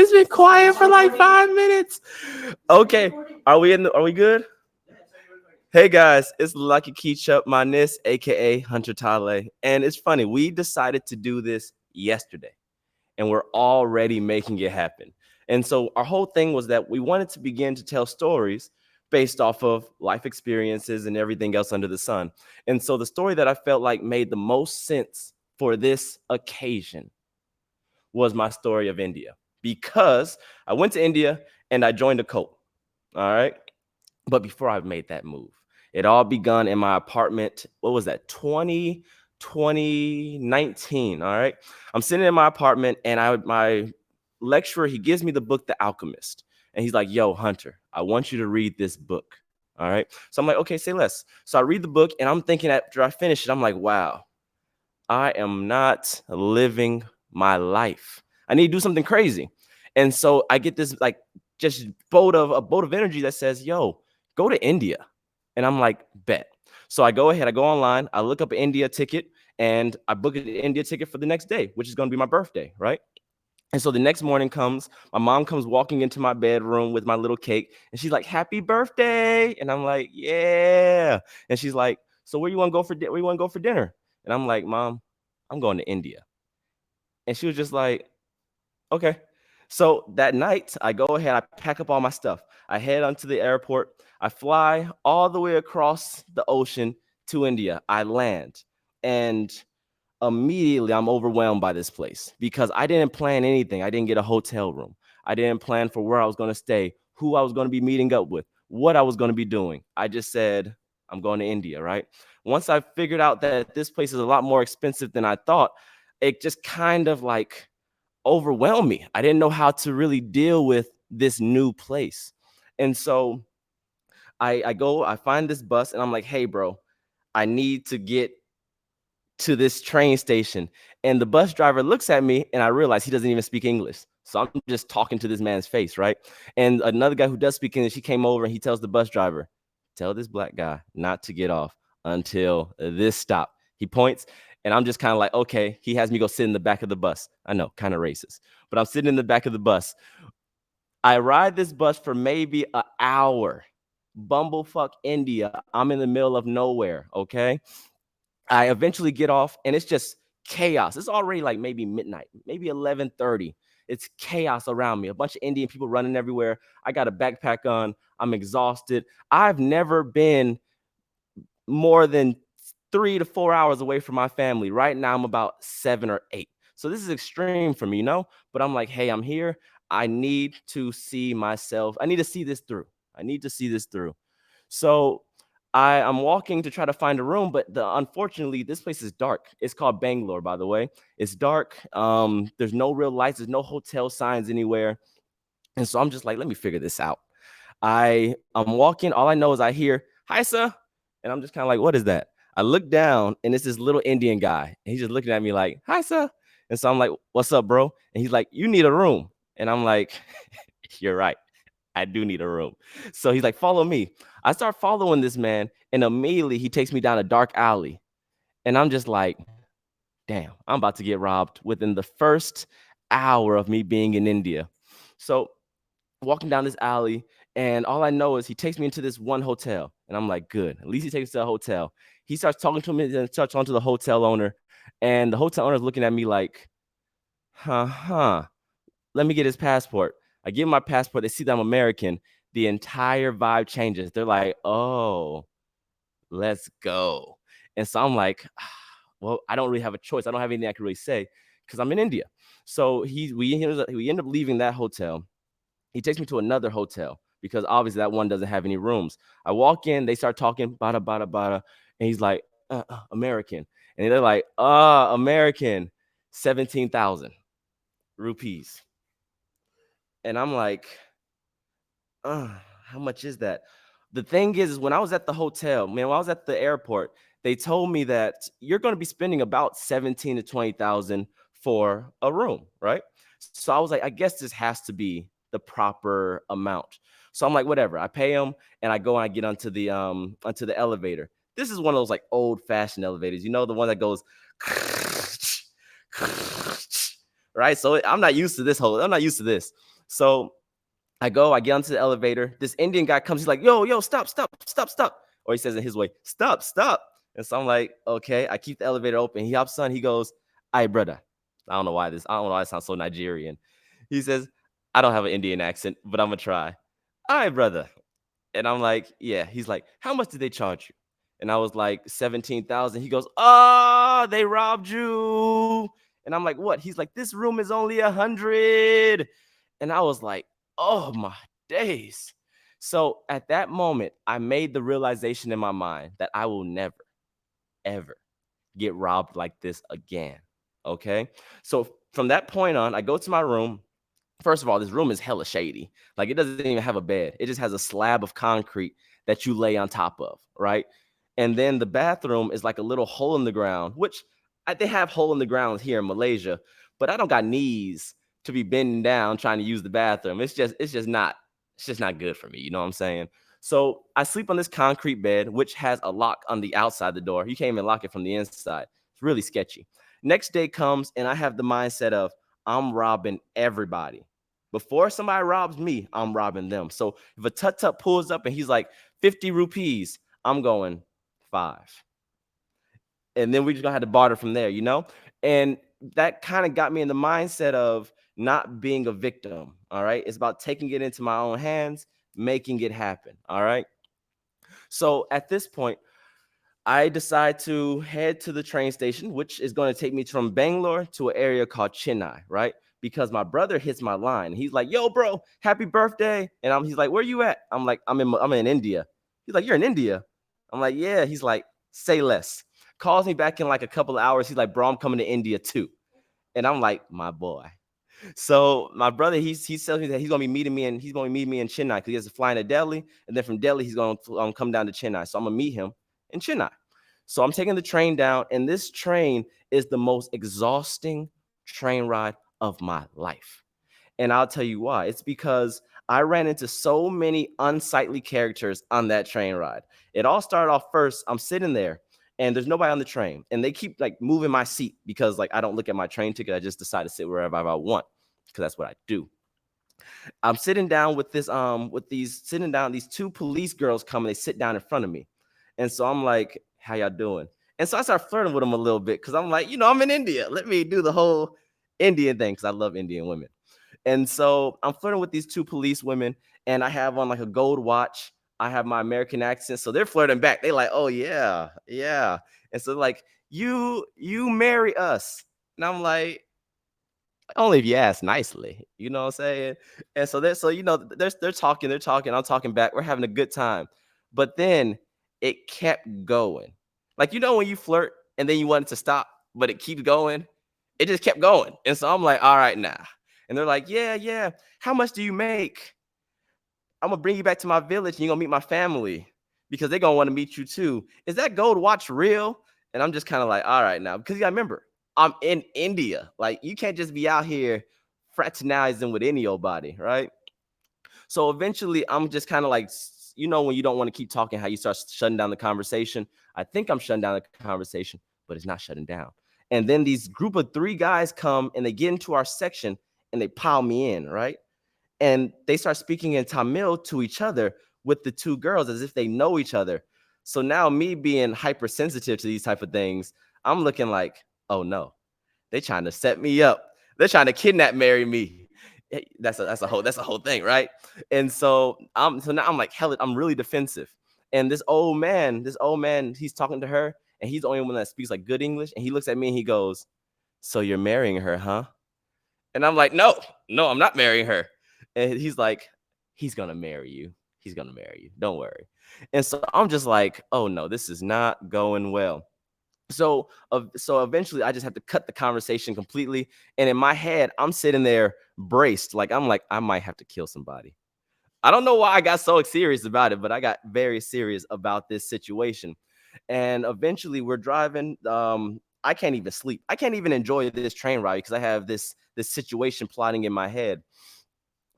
It's been quiet for like 5 minutes. Okay, are we good? Hey guys, it's Lucky Keechup, my nis, aka Hunter Tale. And it's funny, we decided to do this yesterday and we're already making it happen. And so our whole thing was that we wanted to begin to tell stories based off of life experiences and everything else under the sun. And so the story that I felt like made the most sense for this occasion was my story of India, because I went to India and I joined a cult. All right. But before I made that move, it all begun in my apartment. What was that? 2019. All right. I'm sitting in my apartment and my lecturer, he gives me the book, The Alchemist. And he's like, yo, Hunter, I want you to read this book. All right. So I'm like, okay, say less. So I read the book and I'm thinking after I finish it, I'm like, wow, I am not living my life. I need to do something crazy. And so I get this like just a boat of energy that says, yo, go to India. And I'm like, bet. So I go ahead, I go online, I look up an India ticket, and I book an India ticket for the next day, which is going to be my birthday, right? And so the next morning comes, my mom comes walking into my bedroom with my little cake, and she's like, "Happy birthday!" And I'm like, "Yeah." And she's like, "So where you want to go for where you want to go for dinner?" And I'm like, "Mom, I'm going to India." And she was just like, "Okay." So that night, I go ahead, I pack up all my stuff. I head onto the airport. I fly all the way across the ocean to India. I land, and immediately I'm overwhelmed by this place because I didn't plan anything. I didn't get a hotel room. I didn't plan for where I was going to stay, who I was going to be meeting up with, what I was going to be doing. I just said, I'm going to India, right? Once I figured out that this place is a lot more expensive than I thought, it just kind of like overwhelmed me. I didn't know how to really deal with this new place. And so I find this bus and I'm like, hey, bro, I need to get to this train station. And the bus driver looks at me and I realize he doesn't even speak English. So I'm just talking to this man's face, right? And another guy who does speak English, he came over and he tells the bus driver, tell this black guy not to get off until this stop. He points and I'm just kind of like, okay, he has me go sit in the back of the bus. I know, kind of racist, but I'm sitting in the back of the bus. I ride this bus for maybe an hour. Bumblefuck India. I'm in the middle of nowhere, okay? I eventually get off and it's just chaos. It's already like maybe midnight, maybe 11:30. It's chaos around me. A bunch of Indian people running everywhere. I got a backpack on. I'm exhausted. I've never been more than 3 to 4 hours away from my family. Right now, I'm about 7 or 8. So this is extreme for me, you know? But I'm like, hey, I'm here. I need to see myself. I need to see this through. I need to see this through. So I'm walking to try to find a room, but unfortunately, this place is dark. It's called Bangalore, by the way. It's dark. There's no real lights. There's no hotel signs anywhere. And so I'm just like, let me figure this out. I'm walking. All I know is I hear, "Hi, sir," and I'm just kind of like, "What is that?" I look down, and it's this little Indian guy, and he's just looking at me like, "Hi, sir," and so I'm like, "What's up, bro?" And he's like, "You need a room," and I'm like, "You're right. I do need a room." So he's like, "Follow me." I start following this man, and immediately he takes me down a dark alley, and I'm just like, "Damn, I'm about to get robbed within the first hour of me being in India." So walking down this alley, and all I know is he takes me into this one hotel, and I'm like, good. At least he takes me to a hotel. He starts talking to me and starts on to the hotel owner, and the hotel owner is looking at me like, huh. Let me get his passport. I give him my passport. They see that I'm American. The entire vibe changes. They're like, oh, let's go. And so I'm like, well, I don't really have a choice. I don't have anything I can really say because I'm in India. So we end up leaving that hotel. He takes me to another hotel because obviously that one doesn't have any rooms. I walk in, they start talking, bada, bada, bada. And he's like, American. And they're like, American, 17,000 rupees. And I'm like, how much is that? The thing is when I was at the hotel, man, when I was at the airport, they told me that you're going to be spending about 17 to 20,000 for a room, right? So I was like, I guess this has to be the proper amount. So I'm like, whatever. I pay them and I go and I get onto the elevator. This is one of those like old fashioned elevators, you know, the one that goes right. So I'm not used to this whole. I'm not used to this. So I get onto the elevator. This Indian guy comes. He's like, "Yo, yo, stop, stop, stop, stop!" Or he says in his way, "Stop, stop!" And so I'm like, "Okay." I keep the elevator open. He hops on. He goes, "Aye, brother." I don't know why this. I don't know why it sounds so Nigerian. He says, "I don't have an Indian accent, but I'm gonna try." "Aye, brother." And I'm like, "Yeah." He's like, "How much did they charge you?" And I was like, 17,000. He goes, "Oh, they robbed you." And I'm like, "What?" He's like, "This room is only 100." And I was like, "Oh my days." So at that moment, I made the realization in my mind that I will never, ever get robbed like this again. Okay. So from that point on, I go to my room. First of all, this room is hella shady. Like it doesn't even have a bed. It just has a slab of concrete that you lay on top of, right? And then the bathroom is like a little hole in the ground, which they have hole in the ground here in Malaysia, but I don't got knees to be bending down trying to use the bathroom. It's just not good for me. You know what I'm saying? So I sleep on this concrete bed, which has a lock on the outside the door. You can't even lock it from the inside. It's really sketchy. Next day comes, and I have the mindset of I'm robbing everybody. Before somebody robs me, I'm robbing them. So if a tut tut pulls up and he's like 50 rupees, I'm going five. And then we just gonna have to barter from there, you know? And that kind of got me in the mindset of not being a victim. All right. It's about taking it into my own hands, making it happen. All right. So at this point, I decide to head to the train station, which is going to take me from Bangalore to an area called Chennai, right? Because my brother hits my line. He's like, "Yo, bro, happy birthday!" And he's like, "Where you at?" I'm like, I'm in India." He's like, "You're in India?" I'm like, "Yeah." He's like, "Say less." Calls me back in like a couple of hours. He's like, "Bro, I'm coming to India too." And I'm like, "My boy." So my brother, he tells me that he's gonna be meeting me in Chennai because he has to fly into Delhi, and then from Delhi he's gonna come down to Chennai. So I'm gonna meet him in Chennai. So I'm taking the train down, and this train is the most exhausting train ride of my life. And I'll tell you why. It's because I ran into so many unsightly characters on that train ride. It all started off first. I'm sitting there and there's nobody on the train. And they keep like moving my seat because like I don't look at my train ticket. I just decide to sit wherever I want because that's what I do. I'm sitting down with these two police girls come and they sit down in front of me. And so I'm like, "How y'all doing?" And so I start flirting with them a little bit because I'm like, I'm in India. Let me do the whole Indian thing because I love Indian women. And so I'm flirting with these two police women, and I have on like a gold watch. I have my American accent, so they're flirting back. They like, "Oh yeah, yeah." And so like, you marry us, and I'm like, only if you ask nicely, you know what I'm saying? And so they're talking, I'm talking back. We're having a good time. But then it kept going. Like when you flirt and then you want it to stop, but it keeps going, it just kept going. And so I'm like, all right now. And they're like, "Yeah, yeah. How much do you make? I'm gonna bring you back to my village and you're gonna meet my family because they're gonna want to meet you too. Is that gold watch real?" And I'm just kind of like, all right now, because you gotta remember, I'm in India. Like, you can't just be out here fraternizing with any old body, right? So eventually, I'm just kind of like, when you don't want to keep talking, how you start shutting down the conversation. I think I'm shutting down the conversation, but it's not shutting down. And then these group of three guys come and they get into our section and they pile me in, right? And they start speaking in Tamil to each other with the two girls as if they know each other. So now me being hypersensitive to these type of things, I'm looking like, oh no, they trying to set me up. They're trying to kidnap marry me. That's a whole thing, right? And so now I'm like, hell, I'm really defensive. And this old man, he's talking to her, and he's the only one that speaks like good English. And he looks at me and he goes, "So you're marrying her, huh?" And I'm like, "No, no, I'm not marrying her." And he's like, "He's gonna marry you. He's gonna marry you. Don't worry." And so I'm just like, "Oh no, this is not going well." So eventually I just have to cut the conversation completely. And in my head, I'm sitting there braced. Like, I might have to kill somebody. I don't know why I got so serious about it, but I got very serious about this situation. And eventually we're driving. I can't even sleep. I can't even enjoy this train ride because I have this situation plotting in my head.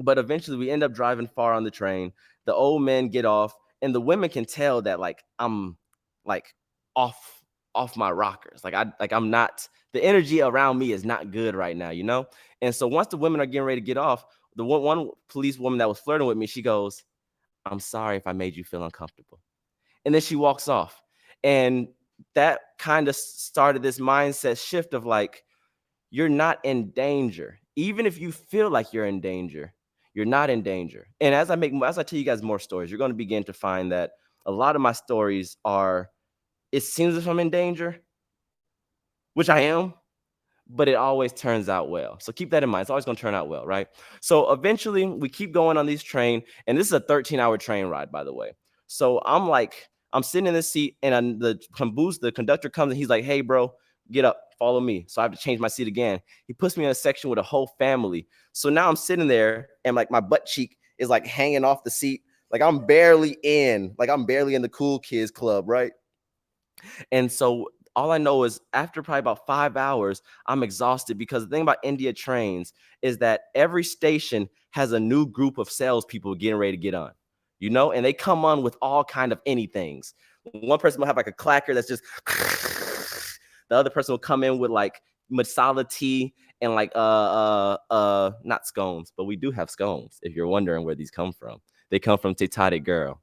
But eventually we end up driving far on the train. The old men get off, and the women can tell that like I'm like off off my rockers. I'm not, the energy around me is not good right now, you know? And so once the women are getting ready to get off, the one police woman that was flirting with me, she goes, "I'm sorry if I made you feel uncomfortable." And then she walks off. And that kind of started this mindset shift of like, you're not in danger. Even if you feel like you're in danger, you're not in danger. And as I tell you guys more stories, you're going to begin to find that a lot of my stories are, it seems as if I'm in danger, which I am, but it always turns out well. So keep that in mind. It's always going to turn out well, right? So eventually we keep going on these train, and this is a 13-hour train ride, by the way. So I'm sitting in this seat, and the conductor comes and he's like, "Hey, bro, get up, follow me." So I have to change my seat again. He puts me in a section with a whole family. So now I'm sitting there, and like my butt cheek is like hanging off the seat. I'm barely in the cool kids club, right? And so all I know is after probably about 5 hours, I'm exhausted because the thing about India trains is that every station has a new group of salespeople getting ready to get on, you know, and they come on with all kind of anythings. One person will have like a clacker that's just, the other person will come in with like masala tea and like not scones, but we do have scones. If you're wondering where these come from, they come from Titati Girl.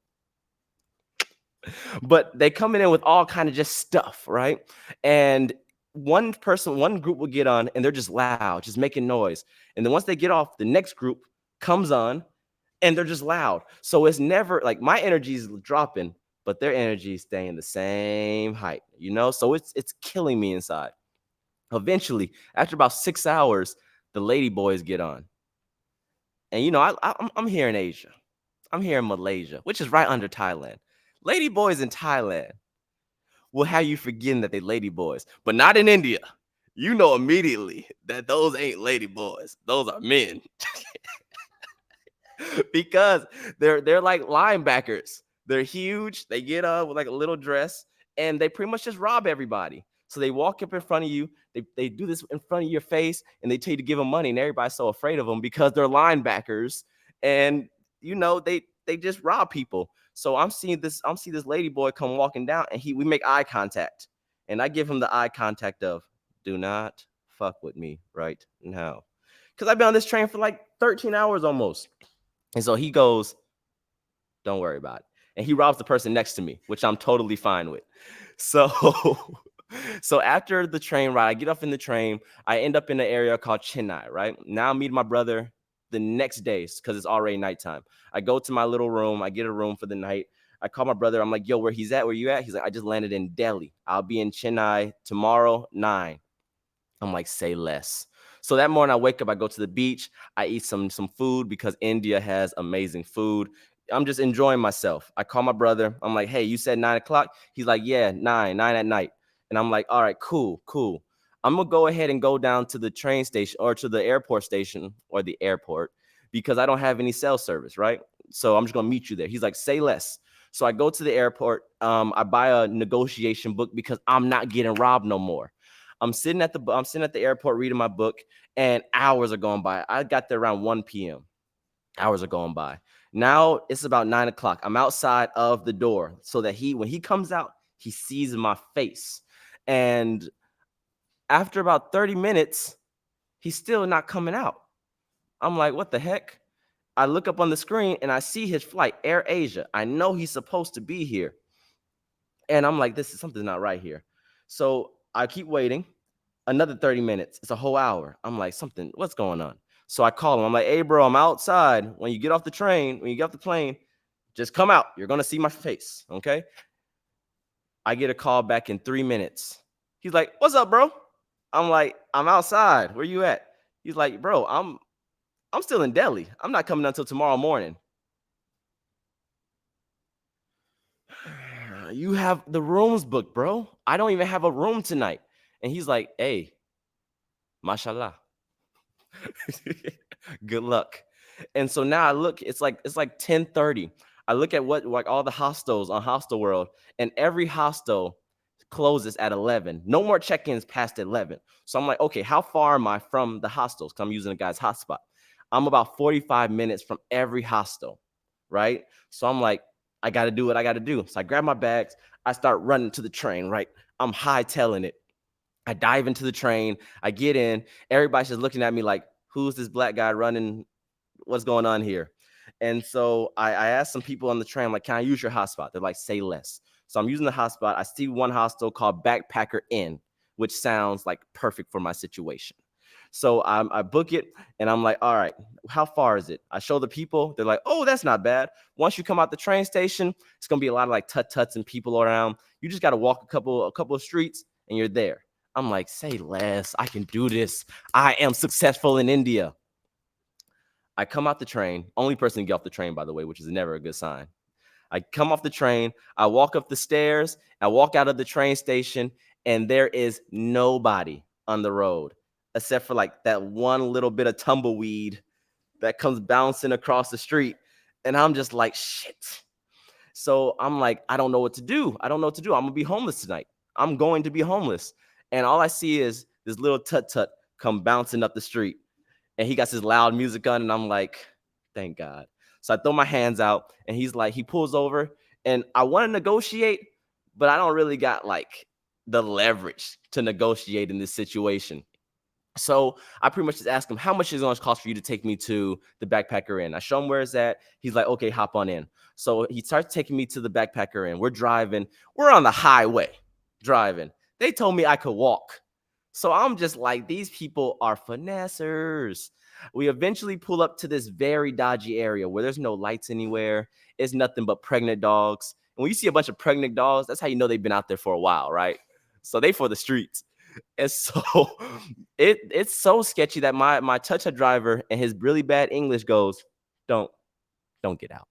But they coming in with all kind of just stuff, right? And one group will get on and they're just loud, just making noise. And then once they get off, the next group comes on and they're just loud. So it's never like my energy is dropping, but their energy is staying the same height, you know? So it's killing me inside. Eventually, after about 6 hours, the lady boys get on. And you know, I'm here in Asia. I'm here in Malaysia, which is right under Thailand. Lady boys in Thailand will have you forgetting that they lady boys, but not in India. You know immediately that those ain't lady boys. Those are men. Because they're like linebackers. They're huge. They get up with like a little dress, and they pretty much just rob everybody. So they walk up in front of you. They do this in front of your face, and they tell you to give them money, and everybody's so afraid of them because they're linebackers, and you know they just rob people. So I'm seeing this lady boy come walking down, and we make eye contact, and I give him the eye contact of, "Do not fuck with me right now," because I've been on this train for like 13 hours almost. And so he goes, "Don't worry about it." And he robs the person next to me, which I'm totally fine with. So, so after the train ride, I get off in the train. I end up in an area called Chennai, right? Now I'm meeting my brother the next day because it's already nighttime. I go to my little room. I get a room for the night. I call my brother. I'm like, "Yo, where he's at? Where you at?" He's like, "I just landed in Delhi. I'll be in Chennai tomorrow, 9." I'm like, "Say less." So that morning I wake up, I go to the beach, I eat some food because India has amazing food. I'm just enjoying myself. I call my brother. I'm like, "Hey, you said 9 o'clock?" He's like, "Yeah, 9 at night." And I'm like, "All right, cool, cool." I'm gonna go ahead and go down to the train station or to the airport station or the airport because I don't have any cell service, right? So I'm just gonna meet you there. He's like, "Say less." So I go to the airport. I buy a negotiation book because I'm not getting robbed no more. I'm sitting at the airport reading my book, and hours are going by. I got there around 1 p.m. Hours are going by. Now it's about 9 o'clock. I'm outside of the door so that when he comes out, he sees my face. And after about 30 minutes, he's still not coming out. I'm like, "What the heck?" I look up on the screen and I see his flight, Air Asia. I know he's supposed to be here. And I'm like, something's not right here. So I keep waiting. Another 30 minutes. It's a whole hour. I'm like, what's going on? So I call him. I'm like, "Hey, bro, I'm outside. When you get off the train, when you get off the plane, just come out. You're going to see my face. Okay." I get a call back in 3 minutes. He's like, "What's up, bro?" I'm like, "I'm outside. Where you at?" He's like, "Bro, I'm still in Delhi. I'm not coming until tomorrow morning." "You have the rooms booked, bro. I don't even have a room tonight." And he's like, "Hey, mashallah." Good luck. And so now I look, it's like 10:30. I look at what like all the hostels on Hostel World, and every hostel closes at 11. No more check-ins past 11. So I'm like, "Okay, how far am I from the hostels?" Because I'm using a guy's hotspot. I'm about 45 minutes from every hostel, right? So I'm like, I got to do what I got to do. So I grab my bags. I start running to the train, right? I'm hightailing it. I dive into the train. I get in. Everybody's just looking at me like, who's this black guy running? What's going on here? And so I asked some people on the train, like, can I use your hotspot? They're like, say less. So I'm using the hotspot. I see one hostel called Backpacker Inn, which sounds like perfect for my situation. So I book it and I'm like, all right, how far is it? I show the people. They're like, oh, that's not bad. Once you come out the train station, it's gonna be a lot of like tut-tuts and people around. You just gotta walk a couple of streets and you're there. I'm like, say less. I can do this. I am successful in India. I come out the train, only person to get off the train, by the way, which is never a good sign. I come off the train, I walk up the stairs, I walk out of the train station, and there is nobody on the road except for like that one little bit of tumbleweed that comes bouncing across the street. And I'm just like, shit. So I'm like, I don't know what to do. I don't know what to do. I'm gonna be homeless tonight. I'm going to be homeless. And all I see is this little tut tut come bouncing up the street and he got his loud music on, and I'm like, thank God. So I throw my hands out, and he's like, he pulls over, and I want to negotiate, but I don't really got like the leverage to negotiate in this situation. So I pretty much just ask him how much is it going to cost for you to take me to the Backpacker Inn. I show him where it's at. He's like, okay, hop on in. So he starts taking me to the Backpacker Inn. We're driving. We're on the highway driving. They told me I could walk. So I'm just like, these people are finessers. We eventually pull up to this very dodgy area where there's no lights anywhere. It's nothing but pregnant dogs. And when you see a bunch of pregnant dogs, that's how you know they've been out there for a while, right? So they for the streets. And so it's so sketchy that my touch driver and his really bad English goes, don't don't get out.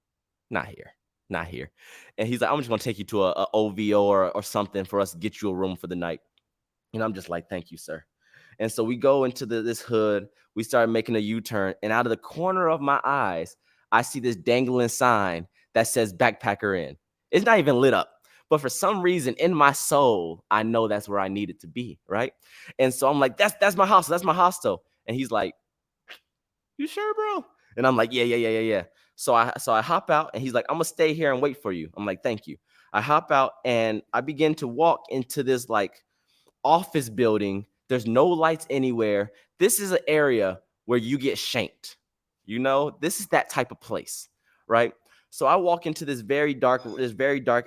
Not here. Not here. And he's like, I'm just gonna take you to a OVO or something for us to get you a room for the night. And I'm just like, thank you, sir. And so we go into this hood. We start making a U-turn, and out of the corner of my eyes, I see this dangling sign that says Backpacker Inn. It's not even lit up, but for some reason in my soul, I know that's where I need it to be, right? And so I'm like, that's my hostel. That's my hostel. And he's like, you sure, bro? And I'm like, yeah. So I hop out, and he's like, I'm gonna stay here and wait for you. I'm like, thank you. I hop out, and I begin to walk into this like office building. There's no lights anywhere. This is an area where you get shanked. You know, this is that type of place, right? So I walk into this very dark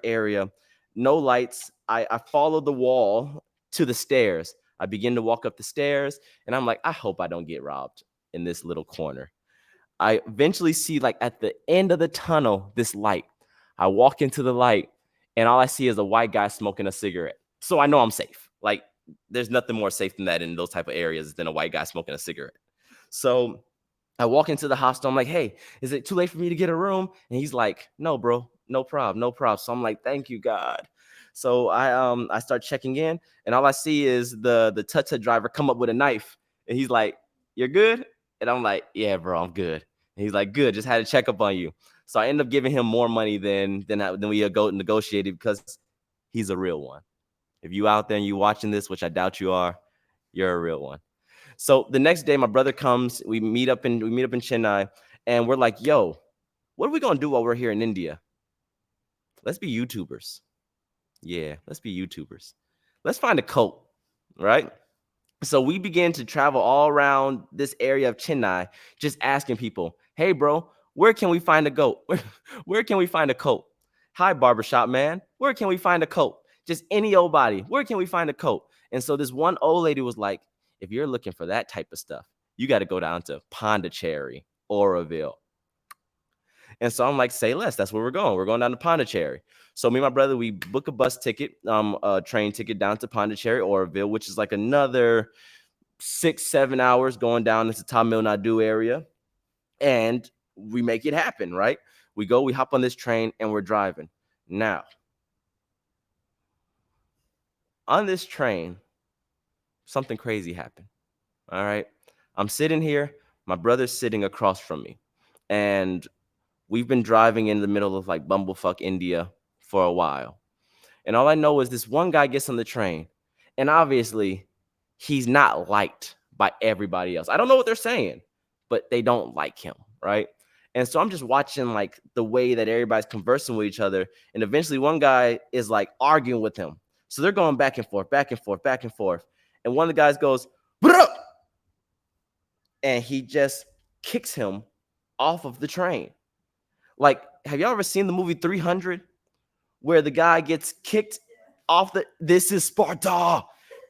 area, no lights. I follow the wall to the stairs. I begin to walk up the stairs, and I'm like, I hope I don't get robbed in this little corner. I eventually see like at the end of the tunnel this light. I walk into the light, and all I see is a white guy smoking a cigarette. So I know I'm safe. Like there's nothing more safe than that in those type of areas than a white guy smoking a cigarette. So I walk into the hostel. I'm like, hey, is it too late for me to get a room? And he's like, no, bro, no problem, no problem. So I'm like, thank you, God. So I start checking in, and all I see is the tut driver come up with a knife, and he's like, you're good? And I'm like, yeah, bro, I'm good. And he's like, good, just had to check up on you. So I end up giving him more money than we go negotiated because he's a real one. If you out there and you watching this, which I doubt you are, you're a real one. So the next day, my brother comes. We meet up in Chennai, and we're like, "Yo, what are we gonna do while we're here in India? Let's be YouTubers. Yeah, let's be YouTubers. Let's find a cult, right?" So we began to travel all around this area of Chennai, just asking people, "Hey, bro, where can we find a goat? Where can we find a coat? Hi, barbershop man, where can we find a coat? Just any old body. Where can we find a coat?" And so this one old lady was like, "If you're looking for that type of stuff, you got to go down to Pondicherry, Oroville." And so I'm like, "Say less. That's where we're going. We're going down to Pondicherry." So me and my brother, we book a bus ticket, a train ticket down to Pondicherry, Oroville, which is like another 6, 7 hours going down into Tamil Nadu area, and we make it happen, right? We hop on this train, and we're driving. Now, on this train, something crazy happened. All right. I'm sitting here, my brother's sitting across from me, and we've been driving in the middle of like bumblefuck India for a while. And all I know is this one guy gets on the train, and obviously he's not liked by everybody else. I don't know what they're saying, but they don't like him, right? And so I'm just watching like the way that everybody's conversing with each other. And eventually one guy is like arguing with him. So they're going back and forth, back and forth, back and forth. And one of the guys goes, "Bruh!" And he just kicks him off of the train. Like, have y'all ever seen the movie 300 where the guy gets kicked off the, this is Sparta,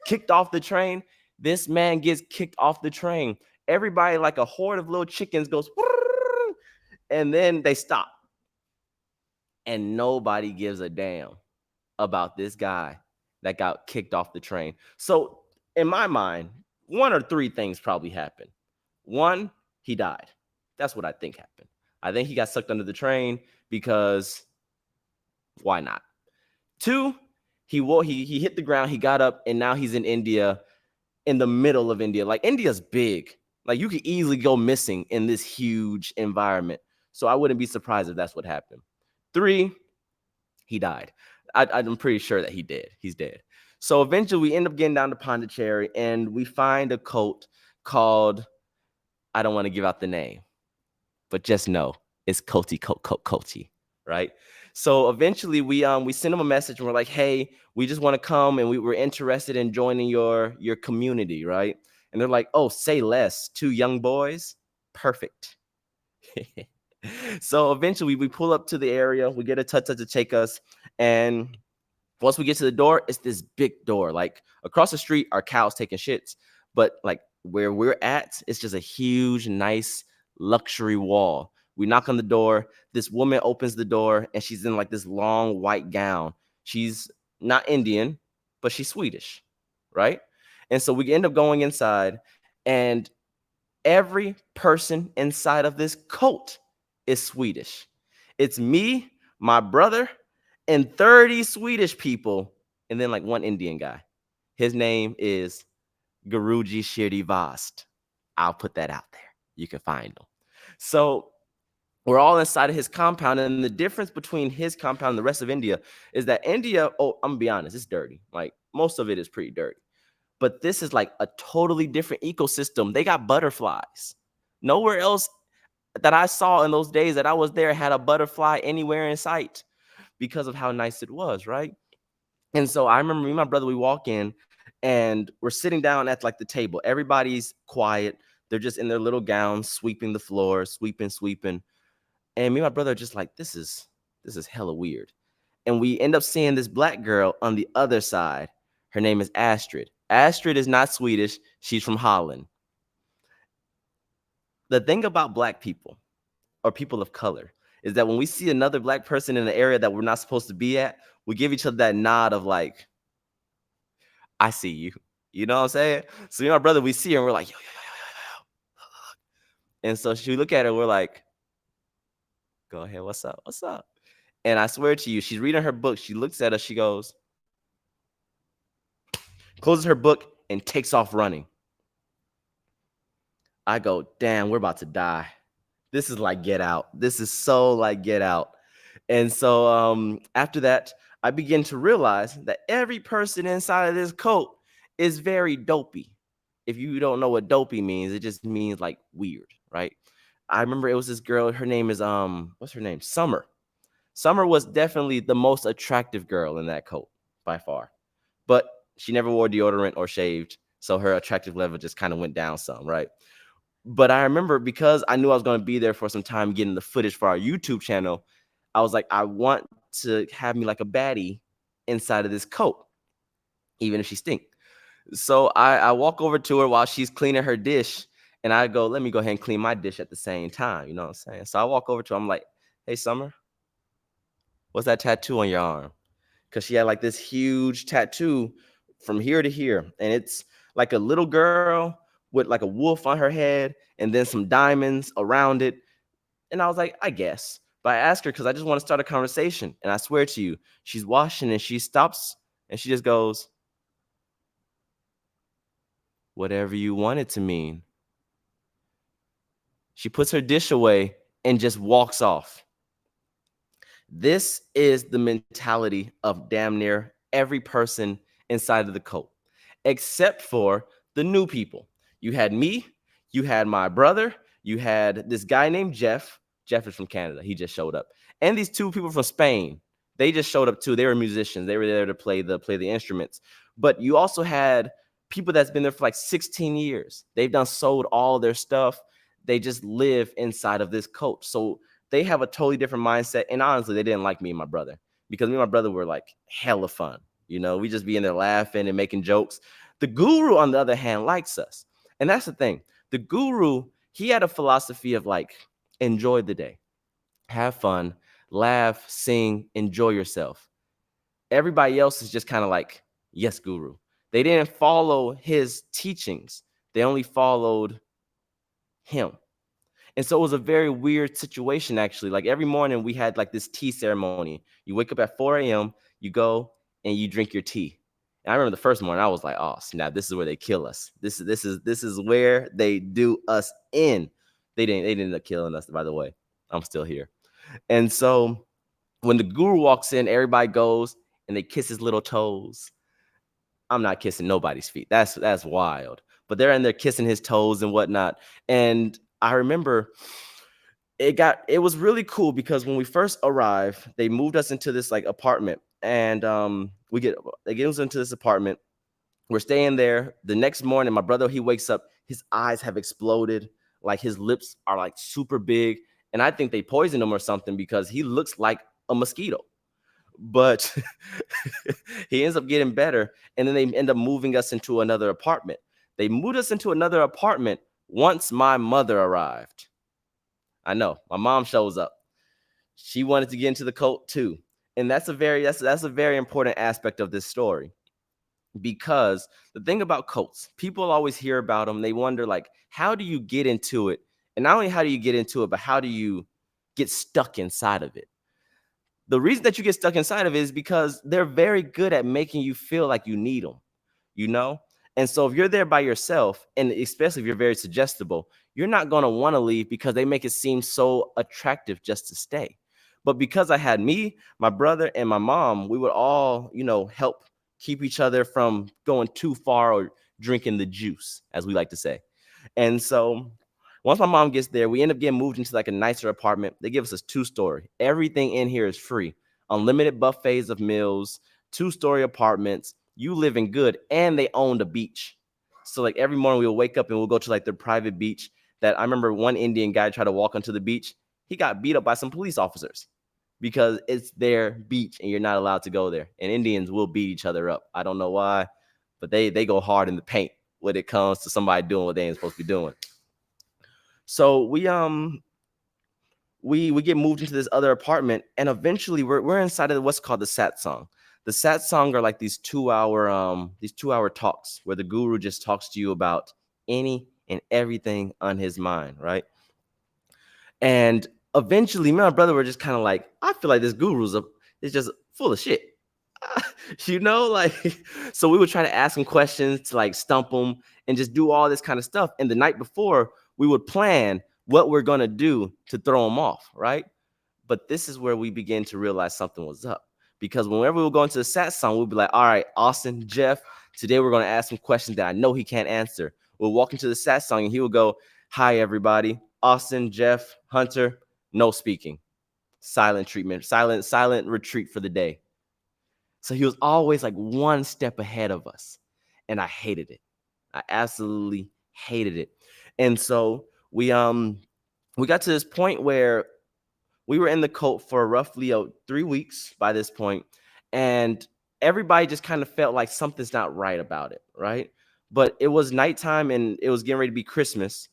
kicked off the train? This man gets kicked off the train. Everybody, like a horde of little chickens, goes, and then they stop. And nobody gives a damn about this guy that got kicked off the train. So, in my mind, one or three things probably happened. One, he died. That's what I think happened. I think he got sucked under the train because why not? Two, he hit the ground, he got up, and now he's in India, in the middle of India. Like, India's big. Like, you could easily go missing in this huge environment. So I wouldn't be surprised if that's what happened. Three, he died. I'm pretty sure that he did. He's dead. So eventually we end up getting down to Pondicherry and we find a cult called, I don't want to give out the name, but just know it's Koti, right? So eventually we send them a message and we're like, hey, we just want to come and we were interested in joining your community, right? And they're like, oh, say less. Two young boys, perfect. So eventually we pull up to the area, we get a tut to take us, and once we get to the door, it's this big door. Like across the street are cows taking shits, but like where we're at, it's just a huge, nice luxury wall. We knock on the door. This woman opens the door and she's in like this long white gown. She's not Indian, but she's Swedish, right? And so we end up going inside, and every person inside of this cult is Swedish. It's me, my brother, and 30 Swedish people, and then like one Indian guy. His name is Guruji Shirdivast. I'll put that out there. You can find him. So we're all inside of his compound, and the difference between his compound and the rest of India is that India, oh, I'm gonna be honest, it's dirty. Like most of it is pretty dirty. But this is like a totally different ecosystem. They got butterflies. Nowhere else that I saw in those days that I was there had a butterfly anywhere in sight because of how nice it was, right? And so I remember me and my brother, we walk in and we're sitting down at like the table. Everybody's quiet. They're just in their little gowns, sweeping the floor, sweeping. And me and my brother are just like, this is hella weird. And we end up seeing this black girl on the other side. Her name is Astrid. Astrid is not Swedish. She's from Holland. The thing about black people or people of color is that when we see another black person in an area that we're not supposed to be at, we give each other that nod of like, I see you. You know what I'm saying? So me and my brother, we see her and we're like, yo. And so she look at her, we're like, go ahead, what's up? What's up? And I swear to you, she's reading her book. She looks at us, she goes, closes her book and takes off running. I go, damn, we're about to die. This is like Get Out. This is so like Get Out. And so after that, I begin to realize that every person inside of this cult is very dopey. If you don't know what dopey means, it just means like weird, right? I remember it was this girl, her name is what's her name? Summer. Summer was definitely the most attractive girl in that cult by far. But she never wore deodorant or shaved, so her attractive level just kind of went down some, right? But I remember because I knew I was going to be there for some time getting the footage for our YouTube channel, I was like, I want to have me like a baddie inside of this coat, even if she stink. So I walk over to her while she's cleaning her dish, and I go, let me go ahead and clean my dish at the same time. You know what I'm saying? So I walk over to her. I'm like, hey, Summer, what's that tattoo on your arm? Because she had like this huge tattoo from here to here. And it's like a little girl with like a wolf on her head and then some diamonds around it. And I was like, I guess. But I asked her because I just want to start a conversation. And I swear to you, she's washing and she stops and she just goes, whatever you want it to mean. She puts her dish away and just walks off. This is the mentality of damn near every person inside of the cult, except for the new people. You had me, you had my brother, you had this guy named Jeff, Jeff is from Canada. He just showed up. And these two people from Spain, they just showed up too. They were musicians. They were there to play the instruments. But you also had people that's been there for like 16 years. They've done sold all their stuff. They just live inside of this coach. So they have a totally different mindset. And honestly, they didn't like me and my brother because me and my brother were like hella fun. We just be in there laughing and making jokes. The guru, on the other hand, likes us. And that's the thing. The guru, he had a philosophy of like, enjoy the day, have fun, laugh, sing, enjoy yourself. Everybody else is just kind of like, yes, guru. They didn't follow his teachings. They only followed him. And so it was a very weird situation, actually. Like every morning we had like this tea ceremony. You wake up at 4 a.m., you go and you drink your tea. And I remember the first morning I was like, oh snap, this is where they kill us. This is where they do us in. They didn't end up killing us, by the way. I'm still here. And so when the guru walks in, everybody goes and they kiss his little toes. I'm not kissing nobody's feet. That's wild. But they're in there kissing his toes and whatnot. And I remember it was really cool because when we first arrived, they moved us into this like apartment. And they get us into this apartment. We're staying there. The next morning, my brother, he wakes up, his eyes have exploded, like his lips are like super big. And I think they poisoned him or something because he looks like a mosquito. But he ends up getting better. And then they end up moving us into another apartment. They moved us into another apartment once my mother arrived. I know, my mom shows up. She wanted to get into the cult too. And that's a very important aspect of this story. Because the thing about cults, people always hear about them. They wonder, like, how do you get into it? And not only how do you get into it, but how do you get stuck inside of it? The reason that you get stuck inside of it is because they're very good at making you feel like you need them, you know? And so if you're there by yourself, and especially if you're very suggestible, you're not going to want to leave because they make it seem so attractive just to stay. But because I had me, my brother, and my mom, we would all, help keep each other from going too far or drinking the juice, as we like to say. And so once my mom gets there, we end up getting moved into like a nicer apartment. They give us a 2-story. Everything in here is free. Unlimited buffets of meals, 2-story apartments. You living good. And they own the beach. So like every morning we'll wake up and we'll go to like their private beach. That I remember one Indian guy tried to walk onto the beach. He got beat up by some police officers because it's their beach and you're not allowed to go there. And Indians will beat each other up. I don't know why, but they go hard in the paint when it comes to somebody doing what they ain't supposed to be doing. So we get moved into this other apartment, and eventually we're inside of what's called the satsang. The satsang are like these 2-hour talks where the guru just talks to you about any and everything on his mind, right? And eventually, me and my brother were just kind of like, I feel like this is just full of shit. Like, so we would try to ask him questions to like stump him and just do all this kind of stuff. And the night before, we would plan what we're going to do to throw him off, right? But this is where we begin to realize something was up. Because whenever we would go into the satsang, we'd be like, all right, Austin, Jeff, today we're going to ask him questions that I know he can't answer. We'll walk into the satsang and he will go, hi, everybody. Austin, Jeff, Hunter, no speaking. Silent treatment, silent retreat for the day. So he was always like one step ahead of us. And I hated it. I absolutely hated it. And so we got to this point where we were in the cult for roughly 3 weeks by this point, and everybody just kind of felt like something's not right about it, right? But it was nighttime and it was getting ready to be Christmas.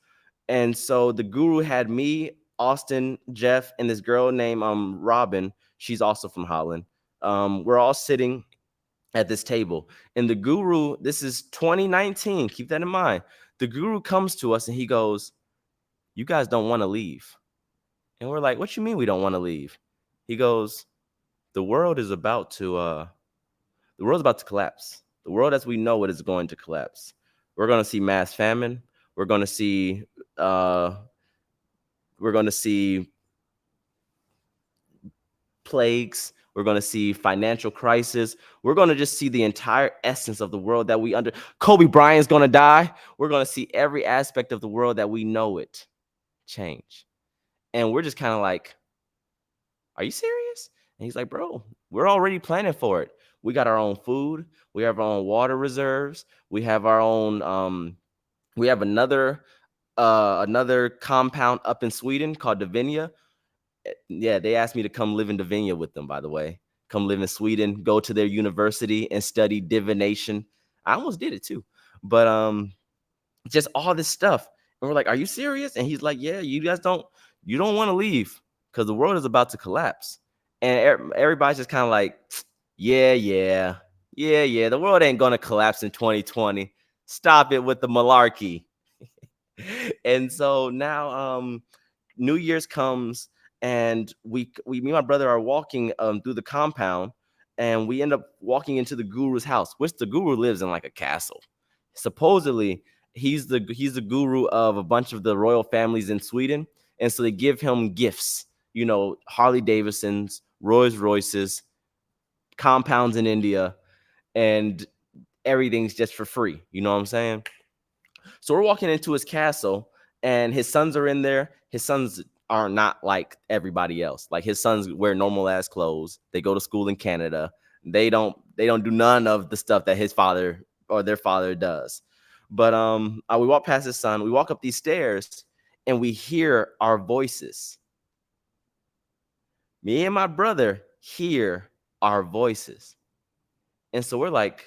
And so the guru had me, Austin, Jeff, and this girl named Robin. She's also from Holland. We're all sitting at this table. And the guru, this is 2019, keep that in mind. The guru comes to us and he goes, you guys don't want to leave. And we're like, what you mean we don't want to leave? He goes, the world is about to collapse. The world as we know it is going to collapse. We're going to see mass famine. We're going to see plagues. We're going to see financial crisis. We're going to just see the entire essence of the world that we under. Kobe Bryant's going to die. We're going to see every aspect of the world that we know it change. And we're just kind of like, are you serious? And he's like, bro, we're already planning for it. We got our own food. We have our own water reserves. We have our own, we have another compound up in Sweden called Divinia. Yeah, they asked me to come live in Divinia with them, by the way. Come live in Sweden, go to their university and study divination. I almost did it too. But just all this stuff. And we're like, are you serious? And he's like, yeah, you don't want to leave because the world is about to collapse. And everybody's just kind of like, yeah, the world ain't gonna collapse in 2020. Stop it with the malarkey. And so now New Year's comes, and me and my brother are walking through the compound, and we end up walking into the guru's house, which the guru lives in like a castle. Supposedly, he's the guru of a bunch of the royal families in Sweden, and so they give him gifts, Harley Davidsons, Rolls Royces, compounds in India, and everything's just for free. You know what I'm saying? So we're walking into his castle, and his sons are in there. His sons are not like everybody else. Like his sons wear normal ass clothes. They go to school in Canada. They don't do none of the stuff that his father or their father does. But we walk past his son. We walk up these stairs, and we hear our voices. Me and my brother hear our voices, and so we're like,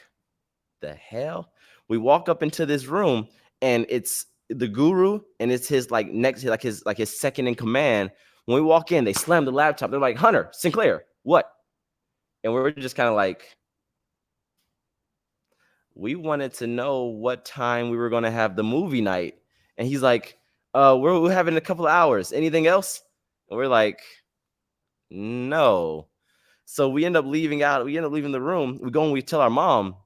the hell? We walk up into this room, and it's the guru, and it's his like next, like his second in command. When we walk in, they slam the laptop. They're like, Hunter, Sinclair, what? And we're just kind of like, we wanted to know what time we were going to have the movie night. And he's like, we're having a couple of hours. Anything else? And we're like, no. So we end up leaving out. We end up leaving the room. We go and we tell our mom,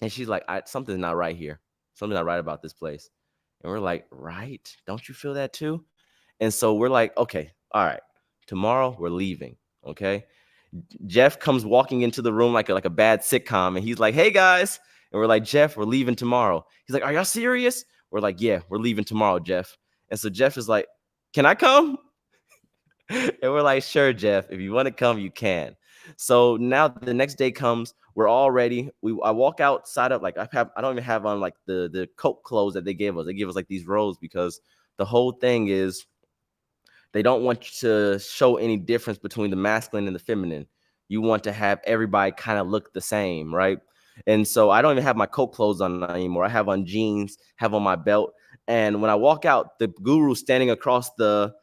and she's like, something's not right here. Something's not right about this place. And we're like, right? Don't you feel that too? And so we're like, okay, all right. Tomorrow we're leaving. Okay. Jeff comes walking into the room like a bad sitcom, and he's like, hey guys. And we're like, Jeff, we're leaving tomorrow. He's like, are y'all serious? We're like, yeah, we're leaving tomorrow, Jeff. And so Jeff is like, can I come? And we're like, sure, Jeff, if you want to come, you can. So now the next day comes, we're all ready. I walk outside of, like, I don't even have on like the coat clothes that they gave us. They give us like these robes because the whole thing is they don't want you to show any difference between the masculine and the feminine. You want to have everybody kind of look the same, right? And so I don't even have my coat clothes on anymore. I have on jeans, have on my belt. And when I walk out, the guru's standing across the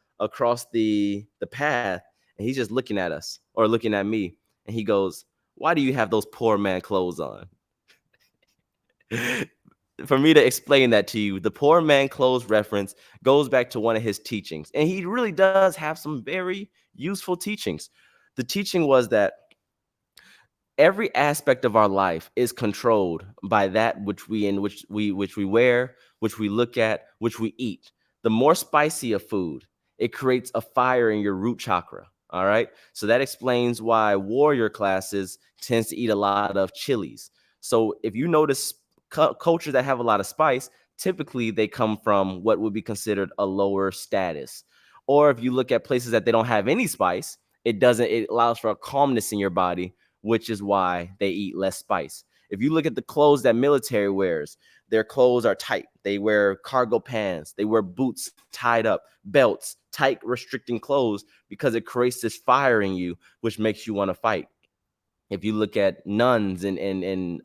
path, and he's just looking at us or looking at me. And he goes, why do you have those poor man clothes on? For me to explain that to you, the poor man clothes reference goes back to one of his teachings. And he really does have some very useful teachings. The teaching was that every aspect of our life is controlled by that which we wear, which we look at, which we eat. The more spicy a food, it creates a fire in your root chakra. All right. So that explains why warrior classes tends to eat a lot of chilies. So if you notice cultures that have a lot of spice, typically they come from what would be considered a lower status. Or if you look at places that they don't have any spice, it allows for a calmness in your body, which is why they eat less spice. If you look at the clothes that military wears, their clothes are tight. They wear cargo pants. They wear boots tied up, belts, tight, restricting clothes because it creates this fire in you, which makes you want to fight. If you look at nuns and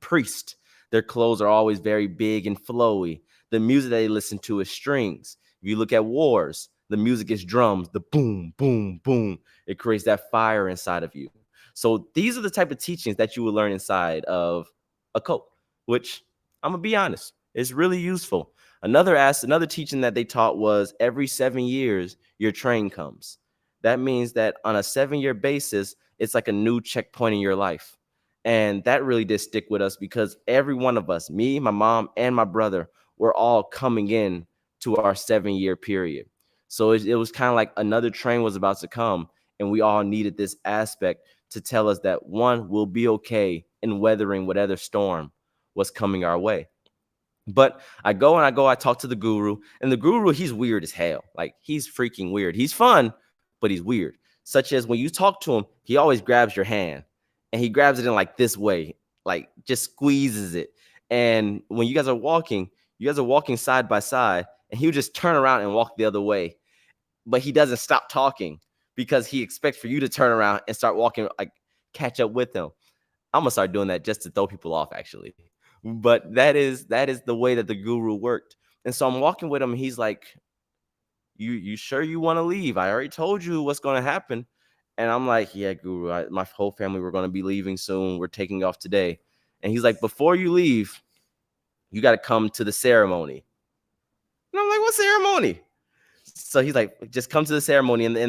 priests, their clothes are always very big and flowy. The music that they listen to is strings. If you look at wars, the music is drums, the boom, boom, boom. It creates that fire inside of you. So these are the type of teachings that you will learn inside of a cult, which I'm gonna be honest, it's really useful. Another teaching that they taught was every 7 years your train comes. That means that on a 7-year basis, it's like a new checkpoint in your life. And that really did stick with us because every one of us, me, my mom, and my brother, were all coming in to our 7-year period. So it was kind of like another train was about to come, and we all needed this aspect to tell us that one, we'll be okay in weathering whatever storm was coming our way. But I talk to the guru, and the guru, he's weird as hell. Like, he's freaking weird. He's fun, but he's weird. Such as when you talk to him, he always grabs your hand, and he grabs it in like this way, like just squeezes it. And when you guys are walking side by side, and he would just turn around and walk the other way. But he doesn't stop talking because he expects for you to turn around and start walking, like catch up with him. I'm gonna start doing that just to throw people off, actually. But that is the way that the guru worked. And so I'm walking with him, and he's like, "You sure you want to leave? I already told you what's gonna happen." And I'm like, "Yeah, guru. My whole family, we're gonna be leaving soon. We're taking off today." And he's like, "Before you leave, you got to come to the ceremony." And I'm like, "What ceremony?" So he's like, "Just come to the ceremony in the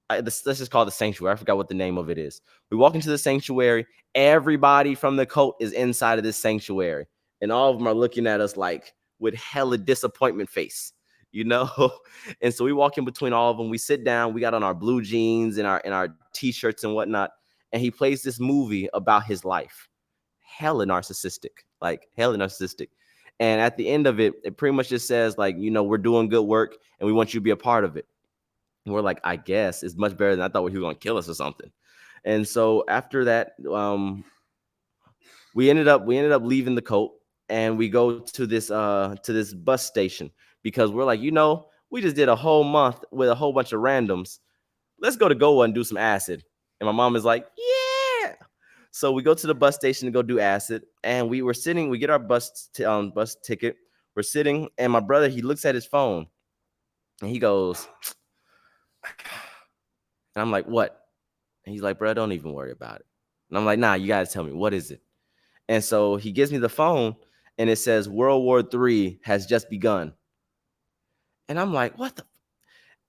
let's just call it the sanctuary. I forgot what the name of it is. We walk into the sanctuary. Everybody from the cult is inside of this sanctuary, and all of them are looking at us like with hella disappointment face, you know. And so we walk in between all of them. We sit down. We got on our blue jeans and our t-shirts and whatnot. And he plays this movie about his life. Hella narcissistic, like hella narcissistic. And at the end of it, it pretty much just says like, we're doing good work, and we want you to be a part of it. And we're like, I guess it's much better than I thought he was going to kill us or something. And so after that, we ended up leaving the cult, and we go to this bus station because we're like, we just did a whole month with a whole bunch of randoms. Let's go to Goa and do some acid. And my mom is like, yeah. So we go to the bus station to go do acid, and we get our bus ticket. We're sitting, and my brother, he looks at his phone, and he goes, and I'm like, what? And he's like, bro, don't even worry about it. And I'm like, nah, you gotta tell me, what is it? And so he gives me the phone, and it says World War III has just begun. And I'm like, what the?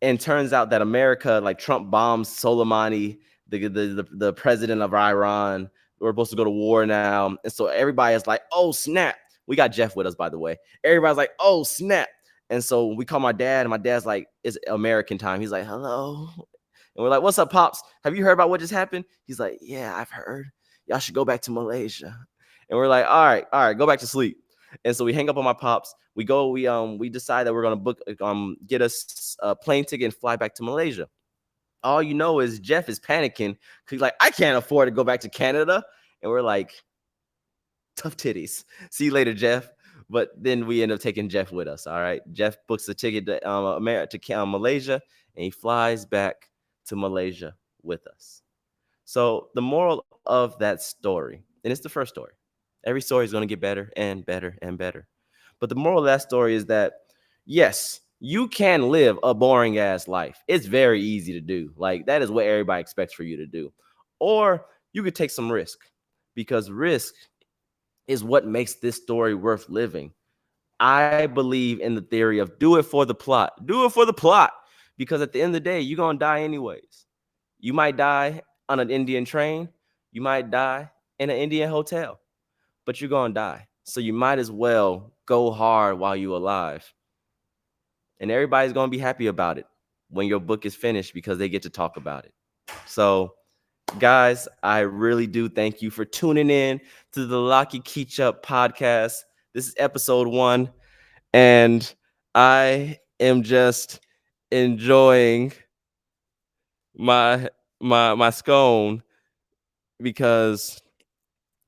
And turns out that America, like Trump bombs Soleimani, the president of Iran. We're supposed to go to war now. And so everybody is like, oh, snap. We got Jeff with us, by the way. Everybody's like, oh, snap. And so we call my dad, and my dad's like, it's American time. He's like, hello. And we're like, what's up, Pops? Have you heard about what just happened? He's like, yeah, I've heard. Y'all should go back to Malaysia. And we're like, all right, go back to sleep. And so we hang up on my pops. We decide that we're gonna get us a plane ticket and fly back to Malaysia. All you know is Jeff is panicking because he's like, I can't afford to go back to Canada. And we're like, tough titties. See you later, Jeff. But then we end up taking Jeff with us. All right. Jeff books a ticket to Malaysia, and he flies back to Malaysia with us. So the moral of that story, and it's the first story. Every story is going to get better and better and better. But the moral of that story is that, yes, you can live a boring ass life. It's very easy to do. Like, that is what everybody expects for you to do. Or you could take some risk, because risk is what makes this story worth living. I believe in the theory of do it for the plot. Do it for the plot. Because at the end of the day, you're going to die anyways. You might die on an Indian train. You might die in an Indian hotel. But you're going to die. So you might as well go hard while you're alive. And everybody's going to be happy about it when your book is finished because they get to talk about it. So, guys, I really do thank you for tuning in to the Lucky Ketchup podcast. This is episode 1, and I am just enjoying my scone because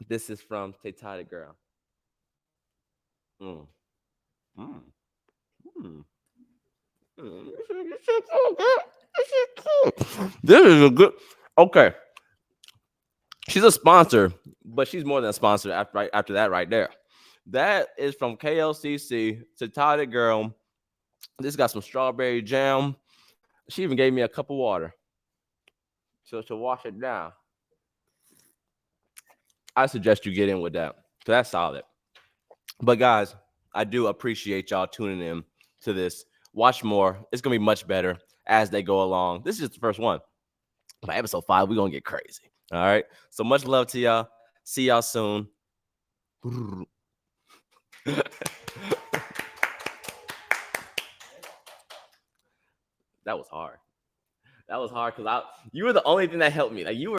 this is from Tay Girl. Mm. Mm. Mm. This is a good. Okay, she's a sponsor, but she's more than a sponsor after that right there. That is from KLCC to Toddy Girl. This got some strawberry jam. She even gave me a cup of water to wash it down. I suggest you get in with that. So that's solid. But guys, I do appreciate y'all tuning in to this. Watch more. It's gonna be much better as they go along. This is just the first one. By episode 5, we're gonna get crazy. All right. So much love to y'all. See y'all soon. That was hard. That was hard because you were the only thing that helped me. Like, you were